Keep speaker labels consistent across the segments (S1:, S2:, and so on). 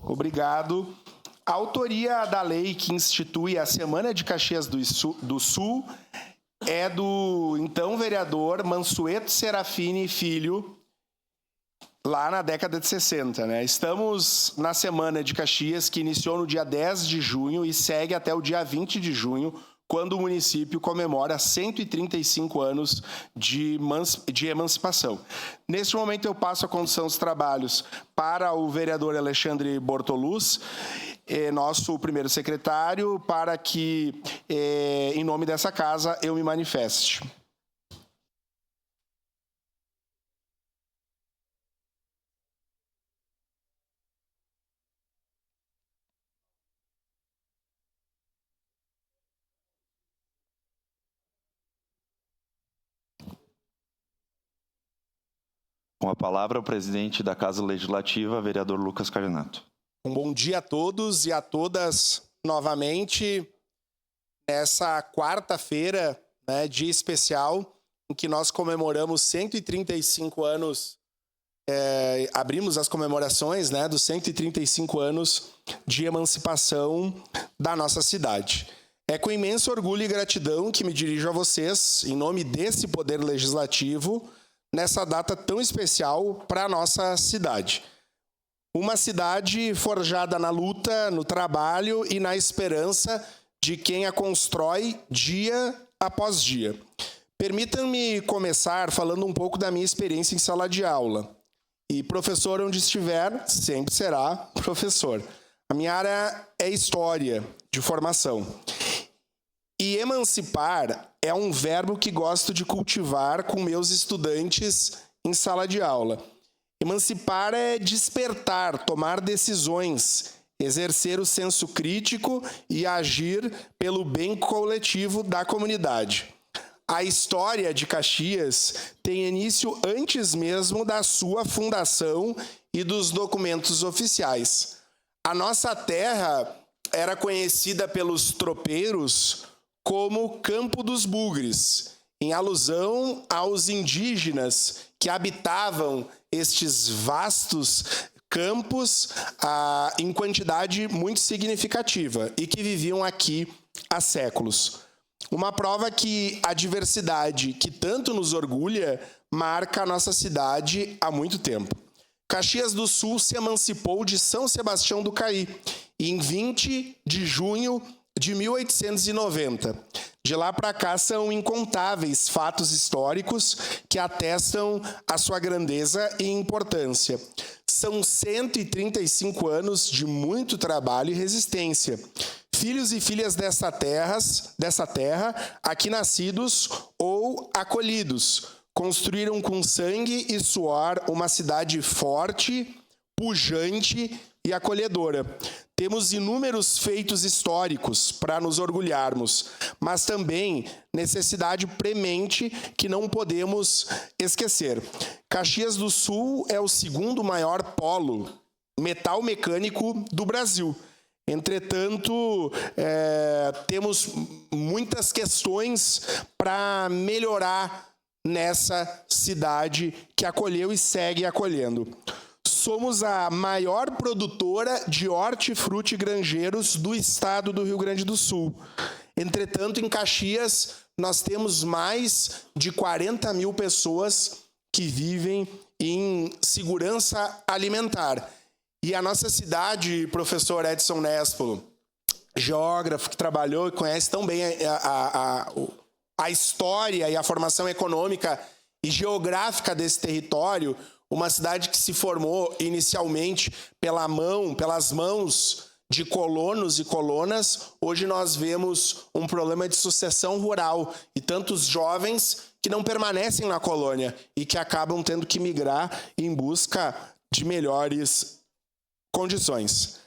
S1: Obrigado. A autoria da lei que institui a Semana de Caxias do Sul é do então vereador Mansueto Serafini Filho, lá na década de 60, né? Estamos na Semana de Caxias, que iniciou no dia 10 de junho e segue até o dia 20 de junho, quando o município comemora 135 anos de emancipação. Neste momento, eu passo a condução dos trabalhos para o vereador Alexandre Bortoluz, nosso primeiro secretário, para que, em nome dessa casa, eu me manifeste.
S2: Com a palavra, o presidente da Casa Legislativa, vereador Lucas Carinato.
S1: Um bom dia a todos e a todas novamente, nessa quarta-feira, né, dia especial, em que nós comemoramos 135 anos, abrimos as comemorações, né, dos 135 anos de emancipação da nossa cidade. É com imenso orgulho e gratidão que me dirijo a vocês, em nome desse Poder Legislativo, nessa data tão especial para a nossa cidade. Uma cidade forjada na luta, no trabalho e na esperança de quem a constrói dia após dia. Permitam-me começar falando um pouco da minha experiência em sala de aula. E professor onde estiver, sempre será professor. A minha área é história de formação. E emancipar é um verbo que gosto de cultivar com meus estudantes em sala de aula. Emancipar é despertar, tomar decisões, exercer o senso crítico e agir pelo bem coletivo da comunidade. A história de Caxias tem início antes mesmo da sua fundação e dos documentos oficiais. A nossa terra era conhecida pelos tropeiros como Campo dos Bugres, em alusão aos indígenas que habitavam estes vastos campos em quantidade muito significativa e que viviam aqui há séculos. Uma prova que a diversidade que tanto nos orgulha marca a nossa cidade há muito tempo. Caxias do Sul se emancipou de São Sebastião do Caí em 20 de junho de 1890. De lá para cá são incontáveis fatos históricos que atestam a sua grandeza e importância. São 135 anos de muito trabalho e resistência. Filhos e filhas dessa terra, aqui nascidos ou acolhidos, construíram com sangue e suor uma cidade forte, pujante e acolhedora. Temos inúmeros feitos históricos para nos orgulharmos, mas também necessidade premente que não podemos esquecer. Caxias do Sul é o segundo maior polo metal mecânico do Brasil. Entretanto, temos muitas questões para melhorar nessa cidade que acolheu e segue acolhendo. Somos a maior produtora de hortifruti granjeiros do estado do Rio Grande do Sul. Entretanto, em Caxias, nós temos mais de 40 mil pessoas que vivem em segurança alimentar. E a nossa cidade, professor Edson Nespolo, geógrafo que trabalhou e conhece tão bem a história e a formação econômica e geográfica desse território, uma cidade que se formou inicialmente pelas mãos de colonos e colonas, hoje nós vemos um problema de sucessão rural e tantos jovens que não permanecem na colônia e que acabam tendo que migrar em busca de melhores condições.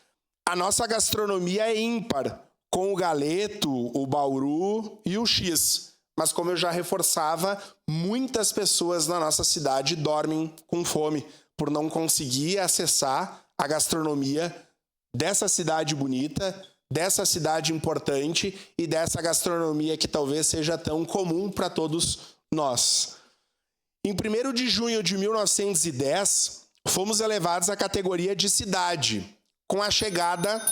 S1: A nossa gastronomia é ímpar, com o galeto, o bauru e o X. Mas, como eu já reforçava, muitas pessoas na nossa cidade dormem com fome por não conseguir acessar a gastronomia dessa cidade bonita, dessa cidade importante e dessa gastronomia que talvez seja tão comum para todos nós. Em 1º de junho de 1910, fomos elevados à categoria de cidade, com a chegada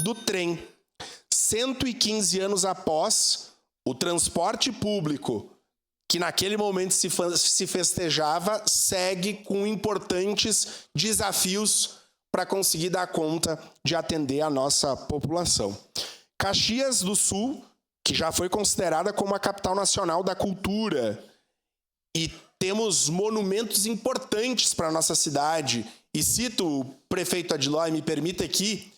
S1: do trem. 115 anos após, o transporte público, que naquele momento se festejava, segue com importantes desafios para conseguir dar conta de atender a nossa população. Caxias do Sul, que já foi considerada como a capital nacional da cultura, e temos monumentos importantes para a nossa cidade, e cito o prefeito Adilói, me permita aqui,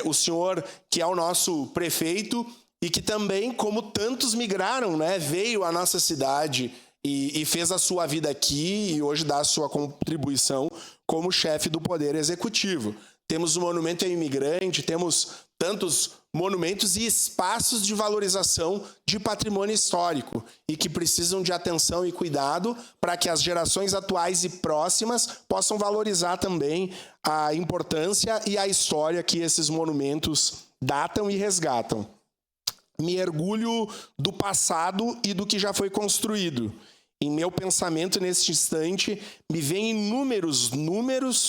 S1: o senhor que é o nosso prefeito, e que também, como tantos migraram, né, veio à nossa cidade e fez a sua vida aqui e hoje dá a sua contribuição como chefe do Poder Executivo. Temos o Monumento ao Imigrante, temos tantos monumentos e espaços de valorização de patrimônio histórico e que precisam de atenção e cuidado para que as gerações atuais e próximas possam valorizar também a importância e a história que esses monumentos datam e resgatam. Me orgulho do passado e do que já foi construído. Em meu pensamento, neste instante, me vêm inúmeros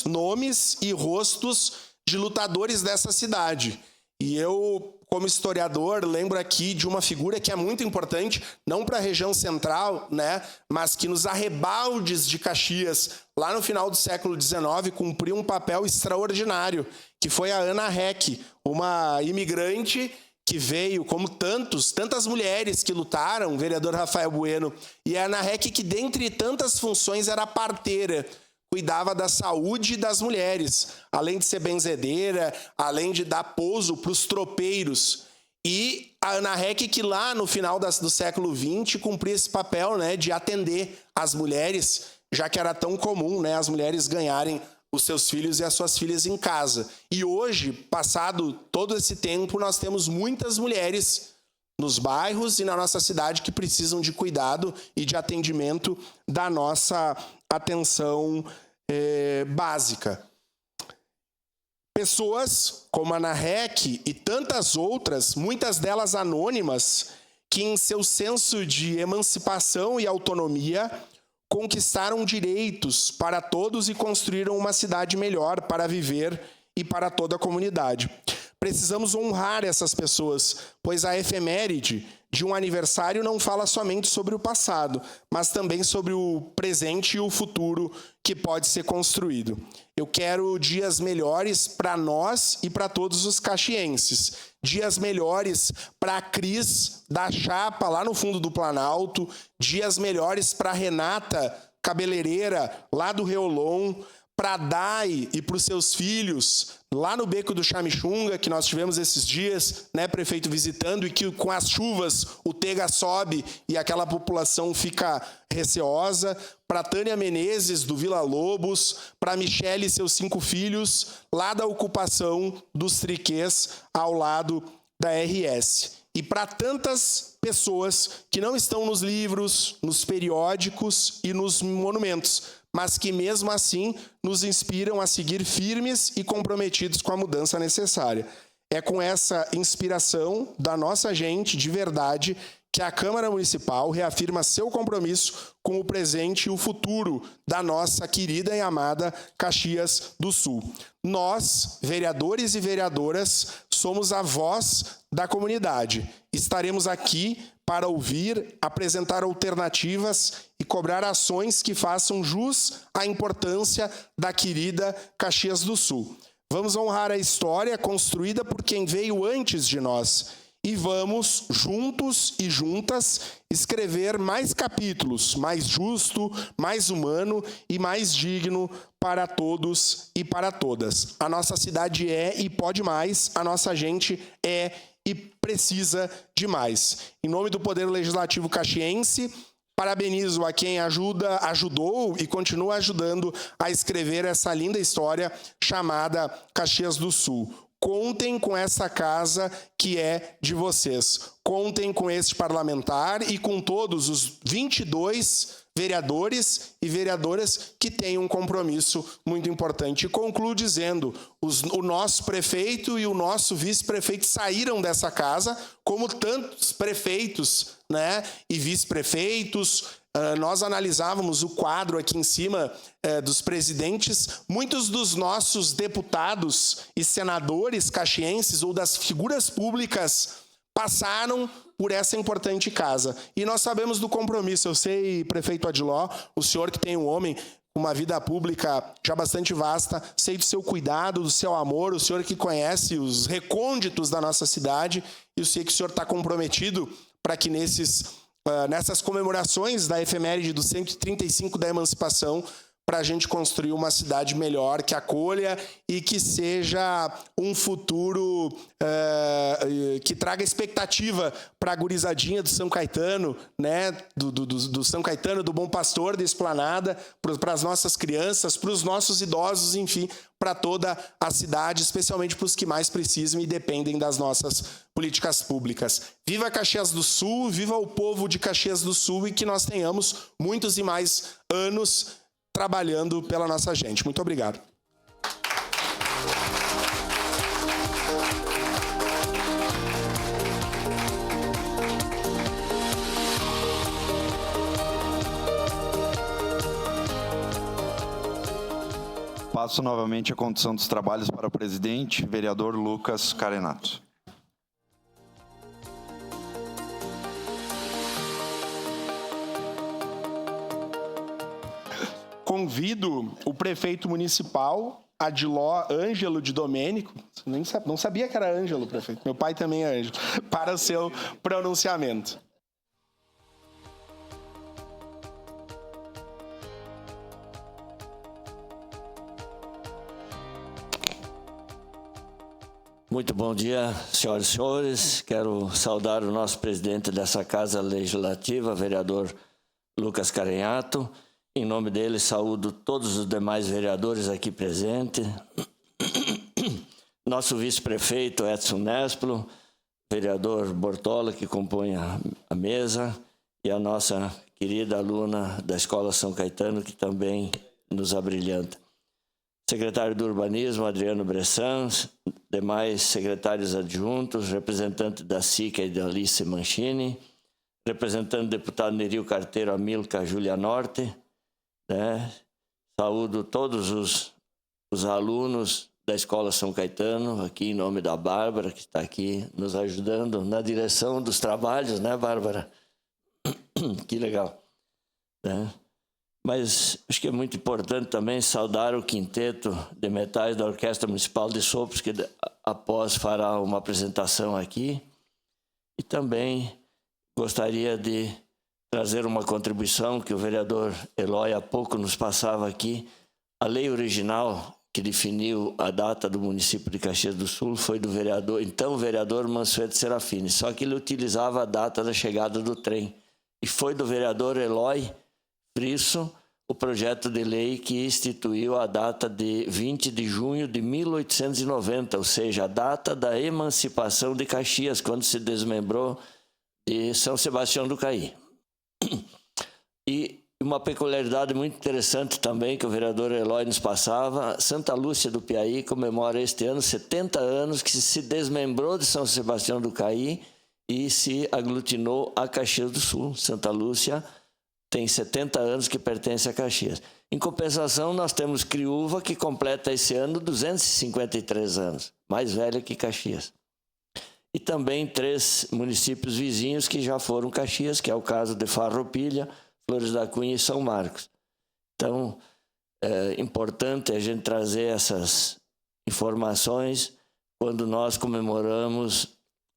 S1: nomes e rostos de lutadores dessa cidade. E eu, como historiador, lembro aqui de uma figura que é muito importante, não para a região central, né, mas que nos arrebaldes de Caxias, lá no final do século XIX, cumpriu um papel extraordinário, que foi a Ana Heck, uma imigrante que veio, como tantas mulheres que lutaram, o vereador Rafael Bueno, e a Ana Heck, que dentre tantas funções era parteira, cuidava da saúde das mulheres, além de ser benzedeira, além de dar pouso para os tropeiros. E a Ana Heck, que lá no final do século XX cumpria esse papel, né, de atender as mulheres, já que era tão comum, né, as mulheres ganharem os seus filhos e as suas filhas em casa. E hoje, passado todo esse tempo, nós temos muitas mulheres nos bairros e na nossa cidade que precisam de cuidado e de atendimento da nossa atenção básica. Pessoas como a Ana Heck e tantas outras, muitas delas anônimas, que em seu senso de emancipação e autonomia conquistaram direitos para todos e construíram uma cidade melhor para viver e para toda a comunidade. Precisamos honrar essas pessoas, pois a efeméride de um aniversário não fala somente sobre o passado, mas também sobre o presente e o futuro que pode ser construído. Eu quero dias melhores para nós e para todos os caxienses. Dias melhores para a Cris da Chapa, lá no fundo do Planalto. Dias melhores para a Renata, cabeleireira, lá do Reolon. Para a Dai e para os seus filhos, lá no Beco do Chamichunga, que nós tivemos esses dias, né, prefeito, visitando, e que com as chuvas o Tega sobe e aquela população fica receosa. Para Tânia Menezes, do Vila Lobos, para Michele e seus 5 filhos, lá da ocupação dos Triquês, ao lado da RS. E para tantas pessoas que não estão nos livros, nos periódicos e nos monumentos, mas que mesmo assim nos inspiram a seguir firmes e comprometidos com a mudança necessária. É com essa inspiração da nossa gente, de verdade, que a Câmara Municipal reafirma seu compromisso com o presente e o futuro da nossa querida e amada Caxias do Sul. Nós, vereadores e vereadoras, somos a voz da comunidade. Estaremos aqui para ouvir, apresentar alternativas e cobrar ações que façam jus à importância da querida Caxias do Sul. Vamos honrar a história construída por quem veio antes de nós e vamos, juntos e juntas, escrever mais capítulos, mais justo, mais humano e mais digno para todos e para todas. A nossa cidade é e pode mais, a nossa gente é e precisa de mais. Em nome do Poder Legislativo caxiense, parabenizo a quem ajudou e continua ajudando a escrever essa linda história chamada Caxias do Sul. Contem com essa casa que é de vocês. Contem com este parlamentar e com todos os 22 vereadores e vereadoras que têm um compromisso muito importante. E concluo dizendo, o nosso prefeito e o nosso vice-prefeito saíram dessa casa, como tantos prefeitos, né, e vice-prefeitos, nós analisávamos o quadro aqui em cima dos presidentes, muitos dos nossos deputados e senadores caxienses ou das figuras públicas passaram por essa importante casa. E nós sabemos do compromisso. Eu sei, prefeito Adiló, o senhor que tem um homem com uma vida pública já bastante vasta, sei do seu cuidado, do seu amor, o senhor que conhece os recônditos da nossa cidade, e eu sei que o senhor está comprometido para que nessas comemorações da efeméride dos 135 da emancipação, para a gente construir uma cidade melhor, que acolha e que seja um futuro que traga expectativa para a gurizadinha do São Caetano, né? do São Caetano, do Bom Pastor, da Esplanada, para as nossas crianças, para os nossos idosos, enfim, para toda a cidade, especialmente para os que mais precisam e dependem das nossas políticas públicas. Viva Caxias do Sul, viva o povo de Caxias do Sul e que nós tenhamos muitos e mais anos trabalhando pela nossa gente. Muito obrigado.
S2: Passo novamente a condução dos trabalhos para o presidente, vereador Lucas Carenato.
S1: Convido o prefeito municipal, Adiló Ângelo de Domênico, não sabia que era Ângelo, prefeito, meu pai também é Ângelo, para o seu pronunciamento.
S3: Muito bom dia, senhoras e senhores. Quero saudar o nosso presidente dessa Casa Legislativa, vereador Lucas Carenhato. Em nome dele, saúdo todos os demais vereadores aqui presentes. Nosso vice-prefeito Edson Nespolo, vereador Bortola, que compõe a mesa, e a nossa querida aluna da Escola São Caetano, que também nos abrilhanta. Secretário do Urbanismo, Adriano Bressan, demais secretários adjuntos, representante da SICA e da Alice Mancini, representante do deputado Neril Carteiro Amilcar Julianorte, né? Saúdo todos os alunos da Escola São Caetano, aqui em nome da Bárbara, que está aqui nos ajudando na direção dos trabalhos, né, Bárbara? Que legal, né? Mas acho que é muito importante também saudar o quinteto de metais da Orquestra Municipal de Sopros, que após fará uma apresentação aqui. E também gostaria de trazer uma contribuição que o vereador Eloy há pouco nos passava aqui. A lei original que definiu a data do município de Caxias do Sul foi do vereador Mansueto Serafini, só que ele utilizava a data da chegada do trem. E foi do vereador Eloy Frisso o projeto de lei que instituiu a data de 20 de junho de 1890, ou seja, a data da emancipação de Caxias, quando se desmembrou de São Sebastião do Caí. E uma peculiaridade muito interessante também que o vereador Eloy nos passava, Santa Lúcia do Piauí comemora este ano 70 anos que se desmembrou de São Sebastião do Caí e se aglutinou a Caxias do Sul. Santa Lúcia tem 70 anos que pertence a Caxias. Em compensação, nós temos Criúva, que completa esse ano 253 anos, mais velha que Caxias. E também 3 municípios vizinhos que já foram Caxias, que é o caso de Farroupilha, Flores da Cunha e São Marcos. Então, é importante a gente trazer essas informações quando nós comemoramos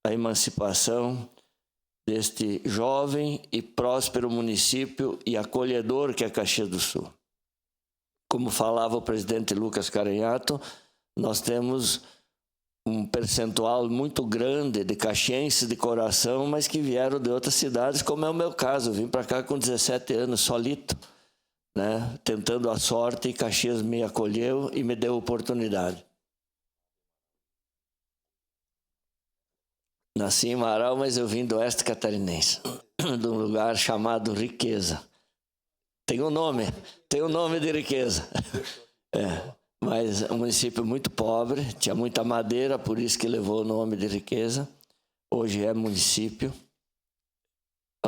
S3: a emancipação deste jovem e próspero município e acolhedor que é Caxias do Sul. Como falava o presidente Lucas Carenhato, nós temos um percentual muito grande de caxienses de coração, mas que vieram de outras cidades, como é o meu caso. Eu vim para cá com 17 anos, solito, né? Tentando a sorte, e Caxias me acolheu e me deu oportunidade. Nasci em Marau, mas eu vim do oeste catarinense, de um lugar chamado Riqueza. Tem um nome de Riqueza. Mas é um município muito pobre, tinha muita madeira, por isso que levou o nome de Riqueza. Hoje é município.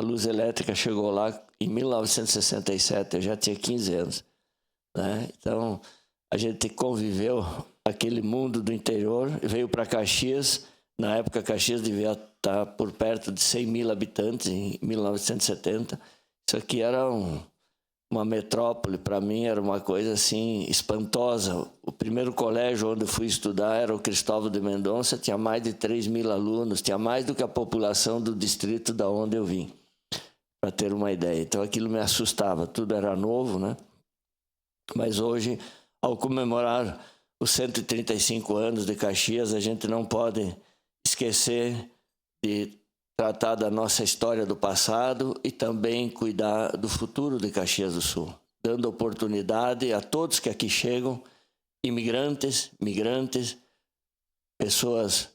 S3: a luz elétrica chegou lá em 1967, eu já tinha 15 anos. Né? Então, a gente conviveu aquele mundo do interior, veio para Caxias. Na época, Caxias devia estar por perto de 100 mil habitantes, em 1970. Isso aqui era uma metrópole, para mim era uma coisa assim espantosa. O primeiro colégio onde eu fui estudar era o Cristóvão de Mendonça, tinha mais de 3 mil alunos, tinha mais do que a população do distrito da onde eu vim, para ter uma ideia. Então aquilo me assustava, tudo era novo, né? Mas hoje, ao comemorar os 135 anos de Caxias, a gente não pode esquecer de tratar da nossa história do passado e também cuidar do futuro de Caxias do Sul, dando oportunidade a todos que aqui chegam, imigrantes, migrantes, pessoas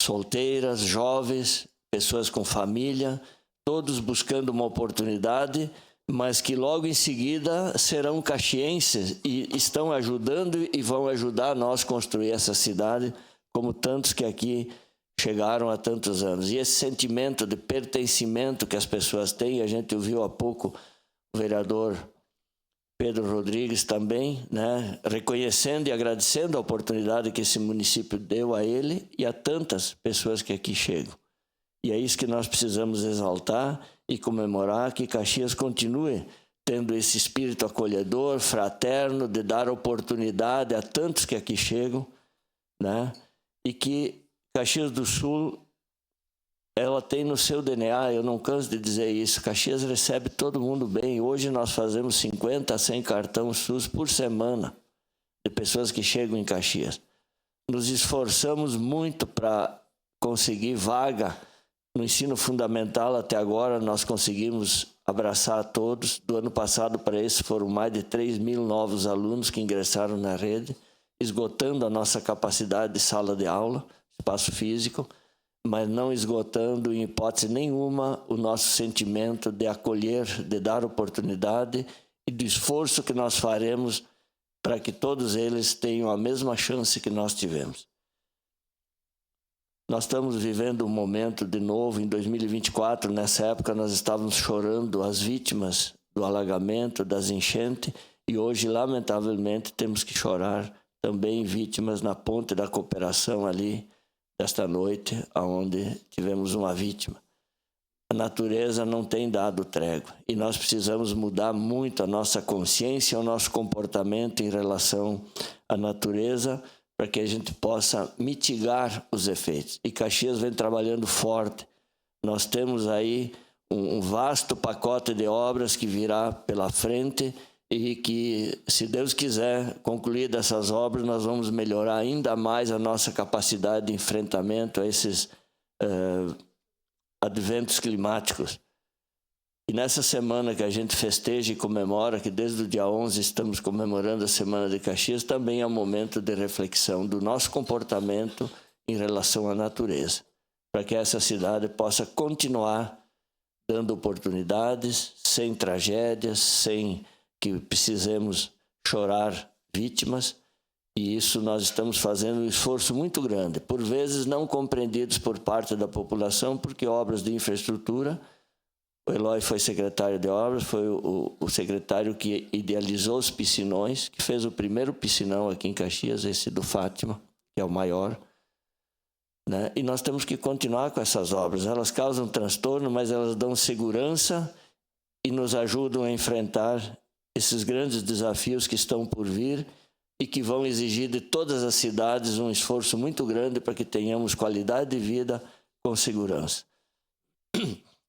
S3: solteiras, jovens, pessoas com família, todos buscando uma oportunidade, mas que logo em seguida serão caxienses e estão ajudando e vão ajudar nós a construir essa cidade, como tantos que aqui chegaram há tantos anos. E esse sentimento de pertencimento que as pessoas têm, a gente ouviu há pouco o vereador Pedro Rodrigues também, né, reconhecendo e agradecendo a oportunidade que esse município deu a ele e a tantas pessoas que aqui chegam. E é isso que nós precisamos exaltar e comemorar, que Caxias continue tendo esse espírito acolhedor, fraterno, de dar oportunidade a tantos que aqui chegam, né? E que Caxias do Sul, ela tem no seu DNA, eu não canso de dizer isso, Caxias recebe todo mundo bem. Hoje nós fazemos 50 a 100 cartão SUS por semana de pessoas que chegam em Caxias. Nos esforçamos muito para conseguir vaga no ensino fundamental. Até agora nós conseguimos abraçar todos. Do ano passado para esse foram mais de 3 mil novos alunos que ingressaram na rede, esgotando a nossa capacidade de sala de aula, espaço físico, mas não esgotando em hipótese nenhuma o nosso sentimento de acolher, de dar oportunidade e do esforço que nós faremos para que todos eles tenham a mesma chance que nós tivemos. Nós estamos vivendo um momento de novo, em 2024, nessa época nós estávamos chorando as vítimas do alagamento, das enchentes, e hoje, lamentavelmente, temos que chorar também vítimas na ponte da Cooperação ali, desta noite, onde tivemos uma vítima. A natureza não tem dado trégua e nós precisamos mudar muito a nossa consciência, o nosso comportamento em relação à natureza, para que a gente possa mitigar os efeitos. E Caxias vem trabalhando forte. Nós temos aí um vasto pacote de obras que virá pela frente e que, se Deus quiser, concluir dessas obras, nós vamos melhorar ainda mais a nossa capacidade de enfrentamento a esses adventos climáticos. E nessa semana que a gente festeja e comemora, que desde o dia 11 estamos comemorando a Semana de Caxias, também é um momento de reflexão do nosso comportamento em relação à natureza, para que essa cidade possa continuar dando oportunidades, sem tragédias, sem que precisemos chorar vítimas. E isso nós estamos fazendo um esforço muito grande, por vezes não compreendidos por parte da população, porque obras de infraestrutura, o Eloy foi secretário de obras, foi o secretário que idealizou os piscinões, que fez o primeiro piscinão aqui em Caxias, esse do Fátima, que é o maior, né? E nós temos que continuar com essas obras. Elas causam transtorno, mas elas dão segurança e nos ajudam a enfrentar esses grandes desafios que estão por vir e que vão exigir de todas as cidades um esforço muito grande para que tenhamos qualidade de vida com segurança.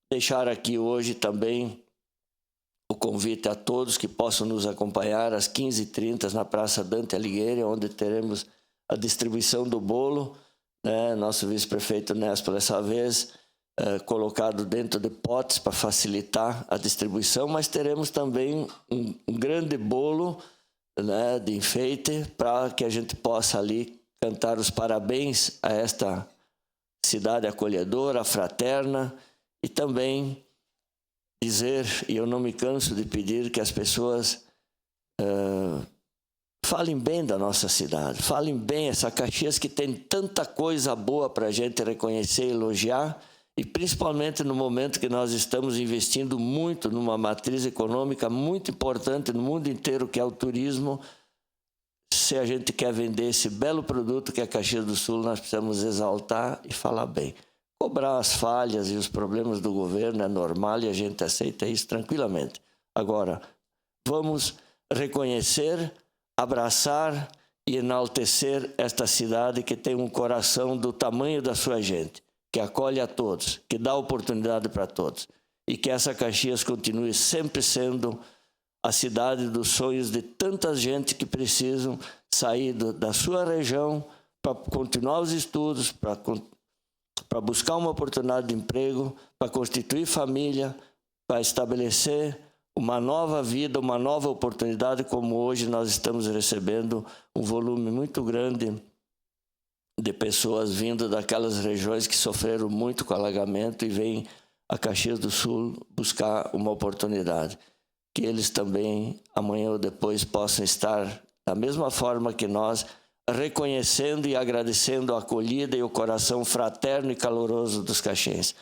S3: Deixar aqui hoje também o convite a todos que possam nos acompanhar às 15h30 na Praça Dante Alighieri, onde teremos a distribuição do bolo, né? Nosso vice-prefeito Nespolo, dessa vez, colocado dentro de potes para facilitar a distribuição, mas teremos também um grande bolo, né, de enfeite, para que a gente possa ali cantar os parabéns a esta cidade acolhedora, fraterna, e também dizer, e eu não me canso de pedir, que as pessoas falem bem da nossa cidade, falem bem essa Caxias que tem tanta coisa boa para a gente reconhecer e elogiar, E principalmente no momento que nós estamos investindo muito numa matriz econômica muito importante no mundo inteiro, que é o turismo. Se a gente quer vender esse belo produto que é Caxias do Sul, nós precisamos exaltar e falar bem. Cobrar as falhas e os problemas do governo é normal e a gente aceita isso tranquilamente. Agora, vamos reconhecer, abraçar e enaltecer esta cidade que tem um coração do tamanho da sua gente, que acolhe a todos, que dá oportunidade para todos. E que essa Caxias continue sempre sendo a cidade dos sonhos de tanta gente que precisam sair da sua região para continuar os estudos, para buscar uma oportunidade de emprego, para constituir família, para estabelecer uma nova vida, uma nova oportunidade, como hoje nós estamos recebendo um volume muito grande de pessoas vindo daquelas regiões que sofreram muito com alagamento e vêm a Caxias do Sul buscar uma oportunidade. Que eles também, amanhã ou depois, possam estar da mesma forma que nós, reconhecendo e agradecendo a acolhida e o coração fraterno e caloroso dos caxienses.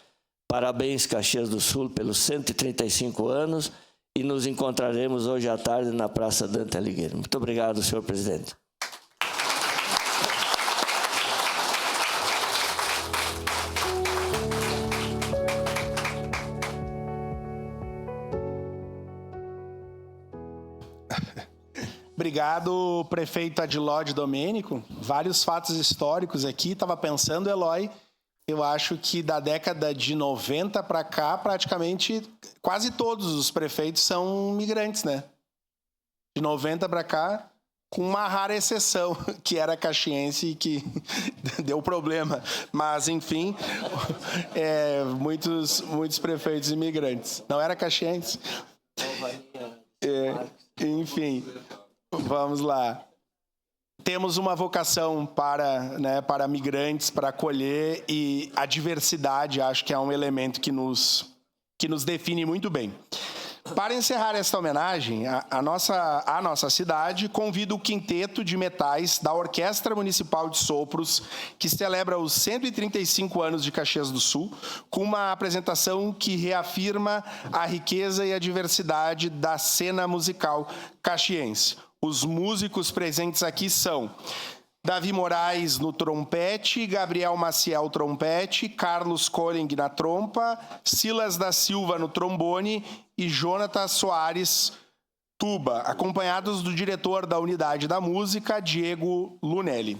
S3: Parabéns, Caxias do Sul, pelos 135 anos e nos encontraremos hoje à tarde na Praça Dante Alighieri. Muito obrigado, senhor presidente.
S1: Obrigado, prefeito Adiló de Domênico. Vários fatos históricos aqui. Estava pensando, Eloy, eu acho que da década de 90 para cá, praticamente quase todos os prefeitos são migrantes, né? De 90 para cá, com uma rara exceção, que era caxiense e que deu problema. Mas, enfim, muitos prefeitos imigrantes. Não era caxiense? Enfim, vamos lá. Temos uma vocação para migrantes, para acolher, e a diversidade acho que é um elemento que nos define muito bem. Para encerrar esta homenagem à nossa cidade, convido o Quinteto de Metais da Orquestra Municipal de Sopros, que celebra os 135 anos de Caxias do Sul, com uma apresentação que reafirma a riqueza e a diversidade da cena musical caxiense. Os músicos presentes aqui são Davi Moraes no trompete, Gabriel Maciel trompete, Carlos Colling na trompa, Silas da Silva no trombone e Jonathan Soares tuba, acompanhados do diretor da Unidade da Música, Diego Lunelli.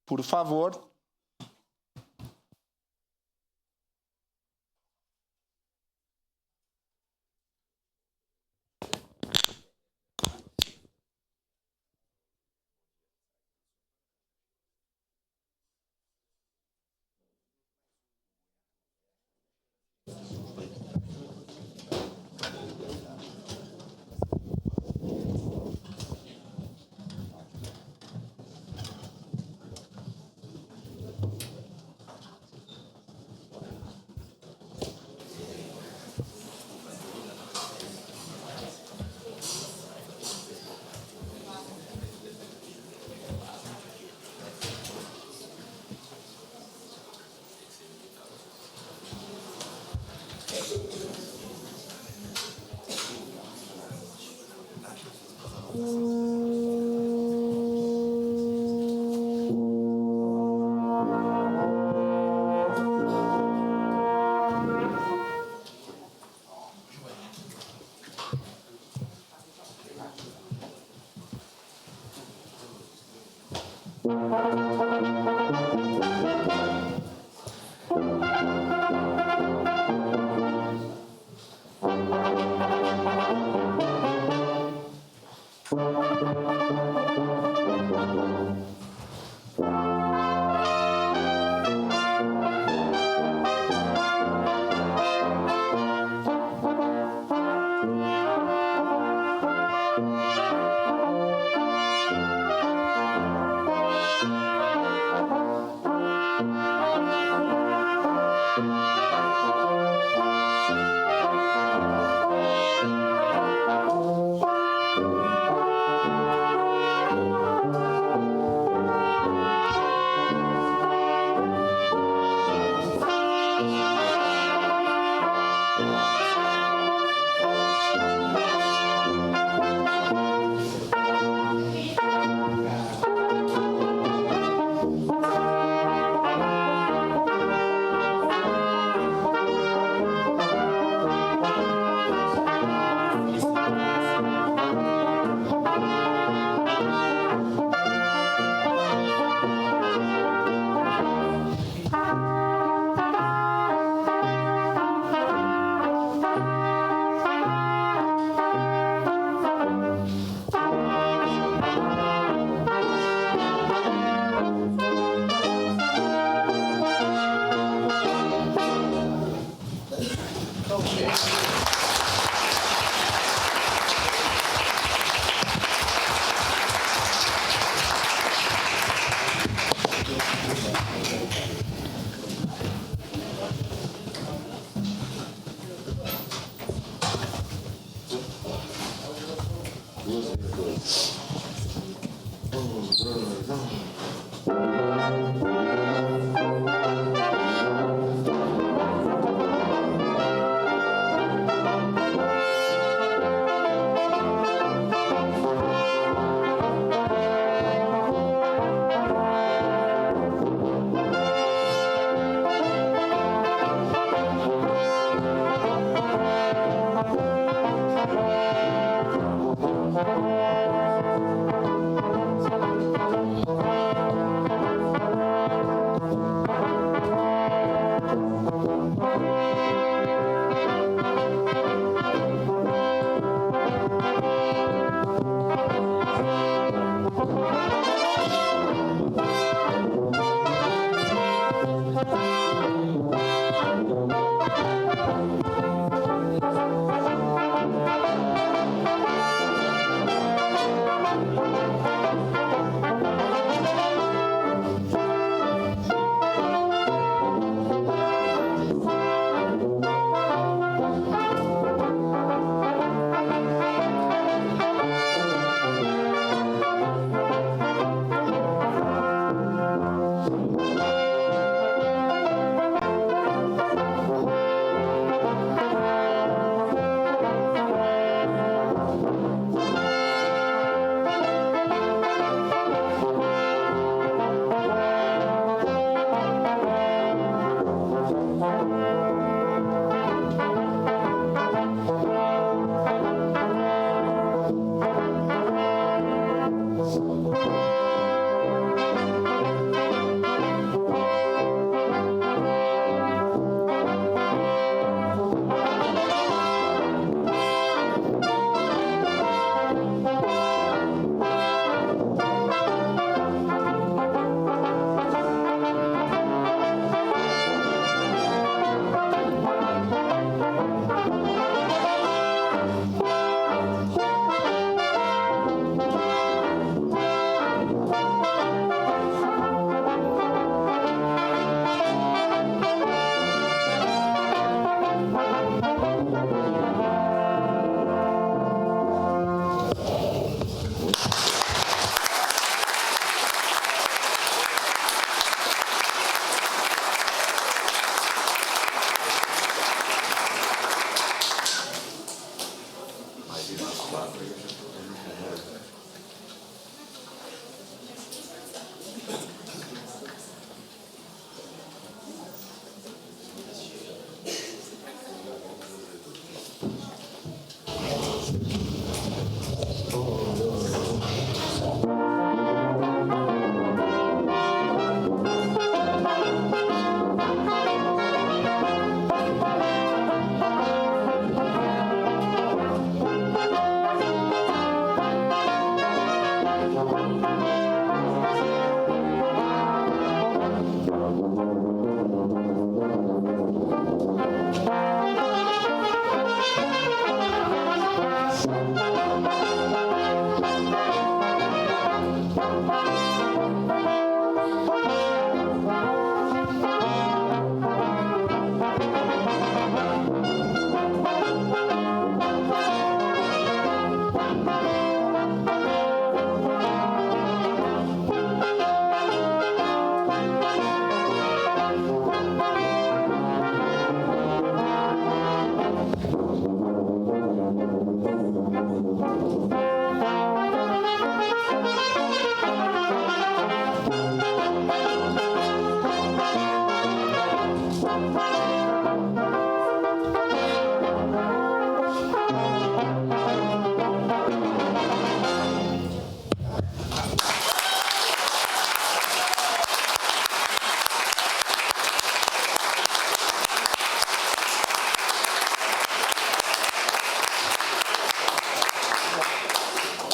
S1: Por favor.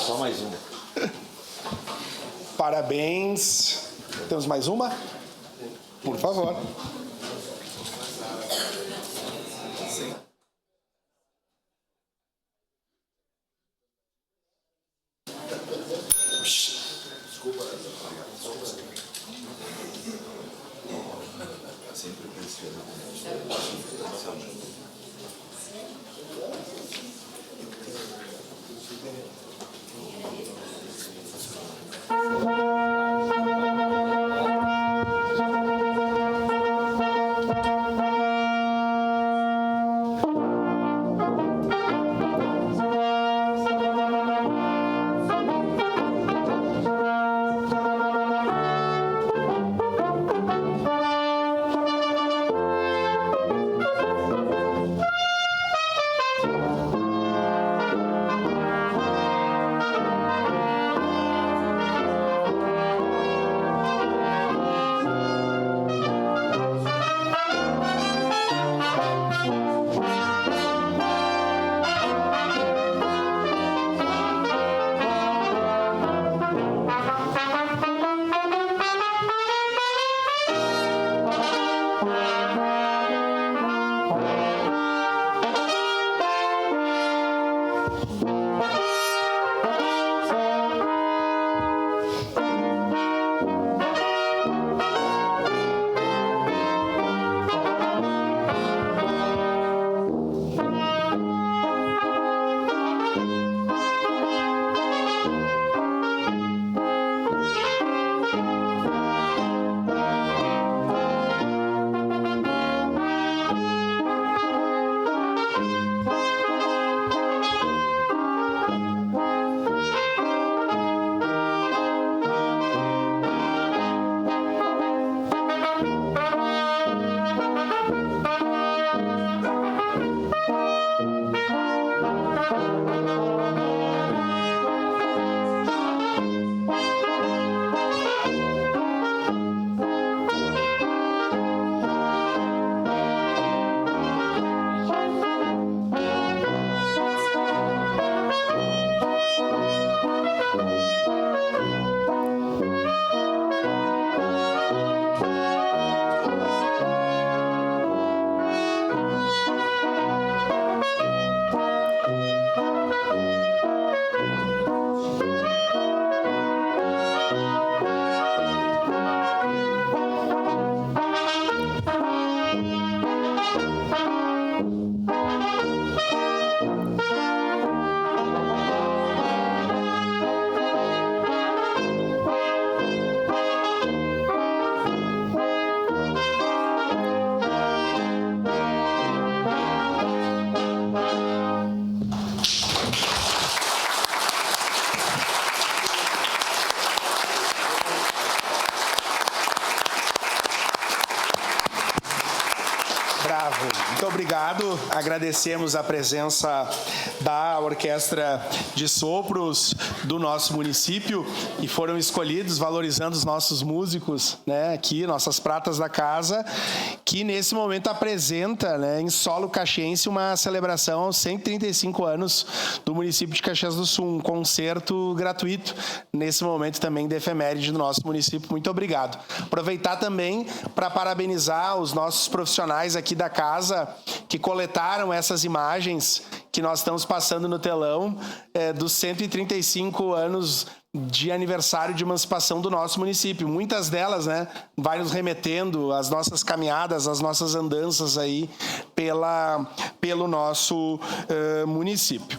S2: Só mais uma.
S1: Parabéns. Temos mais uma? Por favor. Bravo. Muito obrigado. Agradecemos a presença da Orquestra de Sopros do nosso município, e foram escolhidos valorizando os nossos músicos, né, aqui, nossas pratas da casa, que nesse momento apresenta, né, em solo caxiense, uma celebração aos 135 anos do município de Caxias do Sul, um concerto gratuito, nesse momento também de efeméride do nosso município. Muito obrigado. Aproveitar também para parabenizar os nossos profissionais aqui da casa que coletaram essas imagens que nós estamos passando no telão dos 135 anos de aniversário de emancipação do nosso município. Muitas delas, né, vai nos remetendo às nossas caminhadas, às nossas andanças aí pelo nosso município.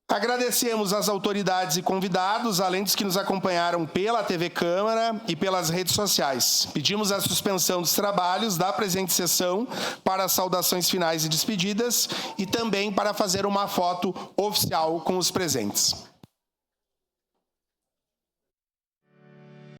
S1: Agradecemos às autoridades e convidados, além dos que nos acompanharam pela TV Câmara e pelas redes sociais. Pedimos a suspensão dos trabalhos da presente sessão para saudações finais e despedidas e também para fazer uma foto oficial com os presentes.